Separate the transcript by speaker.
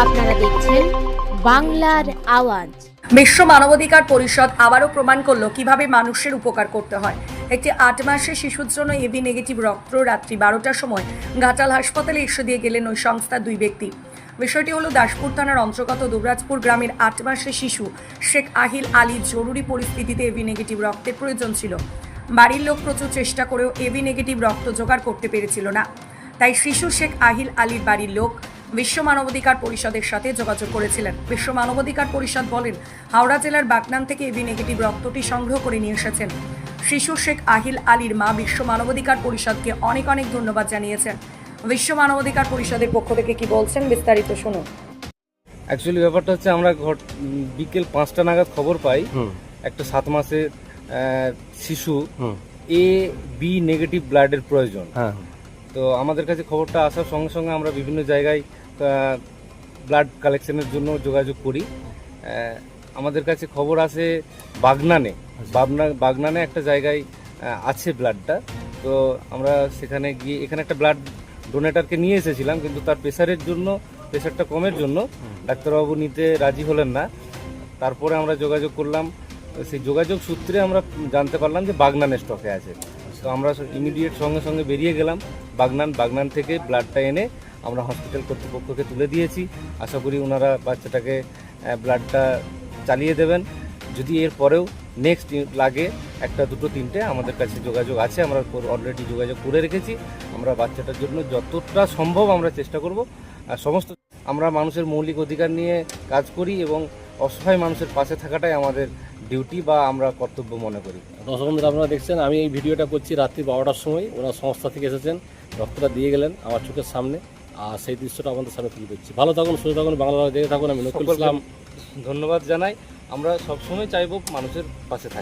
Speaker 1: আপনারা দেখছেন বাংলার আওয়াজ।
Speaker 2: বিশ্ব মানবাধিকার পরিষদ আবারও প্রমাণ করলো কিভাবে মানুষের উপকার করতে হয়। একটি 8 মাসের শিশুর জন্য এবি নেগেটিভ রক্ত রাত্রি 12টার সময় ঘাটাল হাসপাতালে এসে দিয়ে গেলেন ওই সংস্থার দুই ব্যক্তি। বিষয়টি হলো দাসপুর থানার অন্তর্গত দুবরাজপুর গ্রামের 8 মাসের শিশু শেখ আহিল আলী। জরুরি পরিস্থিতিতে এবি নেগেটিভ রক্তের প্রয়োজন ছিল। বাড়ির লোক প্রচুর চেষ্টা করেও এবি নেগেটিভ রক্ত জোগাড় করতে পেরেছিল না। তাই শিশু শেখ আহিল আলীর বাড়ির লোক বিশ্ব মানবাধিকার পরিষদের সাথে যোগাযোগ করেছিলেন। বিশ্ব মানবাধিকার পরিষদ বলেন, হাওড়া জেলার বাগনান থেকে এবি নেগেটিভ রক্তটি সংগ্রহ করে নিয়ে এসেছেন। শিশু শেখ আহিল আলীর মা বিশ্ব মানবাধিকার পরিষদকে অনেক অনেক ধন্যবাদ জানিয়েছেন। বিশ্ব মানবাধিকার পরিষদের পক্ষ থেকে কি বলছেন বিস্তারিত শুনুন।
Speaker 3: অ্যাকচুয়ালি ব্যাপারটা হচ্ছে আমরা বিকেল 5টা নাগাদ খবর পাই একটা 7 মাসের শিশু এ বি নেগেটিভ ব্লাডের প্রয়োজন। তো আমাদের কাছে খবরটা আসার সঙ্গে সঙ্গে আমরা বিভিন্ন জায়গায় ব্লাড কালেকশনের জন্য যোগাযোগ করি। আমাদের কাছে খবর আসে বাগনানে একটা জায়গায় আছে ব্লাডটা। তো আমরা সেখানে গিয়ে এখানে একটা ব্লাড ডোনেটারকে নিয়ে এসেছিলাম, কিন্তু তার প্রেশারটা কমের জন্য ডাক্তারবাবু নিতে রাজি হলেন না। তারপরে আমরা যোগাযোগ করলাম, সেই যোগাযোগ সূত্রে আমরা জানতে পারলাম যে বাগনানের স্টকে আছে। তো আমরা ইমিডিয়েট সঙ্গে সঙ্গে বেরিয়ে গেলাম বাগনান থেকে ব্লাডটা এনে আমরা হসপিটাল কর্তৃপক্ষকে তুলে দিয়েছি। আশা করি ওনারা বাচ্চাটাকে ব্লাডটা চালিয়ে দেবেন। যদি এর পরেও নেক্সট লাগে 1, 2, 3টে আমাদের কাছে যোগাযোগ আছে, আমরা অলরেডি যোগাযোগ করে রেখেছি। আমরা বাচ্চাটার জন্য যতটা সম্ভব আমরা চেষ্টা করব। আর সমস্ত আমরা মানুষের মৌলিক অধিকার নিয়ে কাজ করি এবং অসহায় মানুষের পাশে থাকাটাই আমাদের ডিউটি বা আমরা কর্তব্য মনে করি।
Speaker 4: দর্শক বন্ধুরা, আপনারা দেখছেন আমি এই ভিডিওটা করছি রাত্রি 12টার সময়। ওনার সংস্থা থেকে এসেছেন, রক্তটা দিয়ে গেলেন আমার চোখের সামনে, আর সেই দৃশ্যটা আমাদের সামনে তুলে দিচ্ছি। ভালো থাকুন, সুস্থ থাকুন, বাংলা দেখে থাকুন। আমি নকুল ইসলাম
Speaker 3: ধন্যবাদ জানাই। আমরা সবসময় চাইবো মানুষের পাশে থাকি।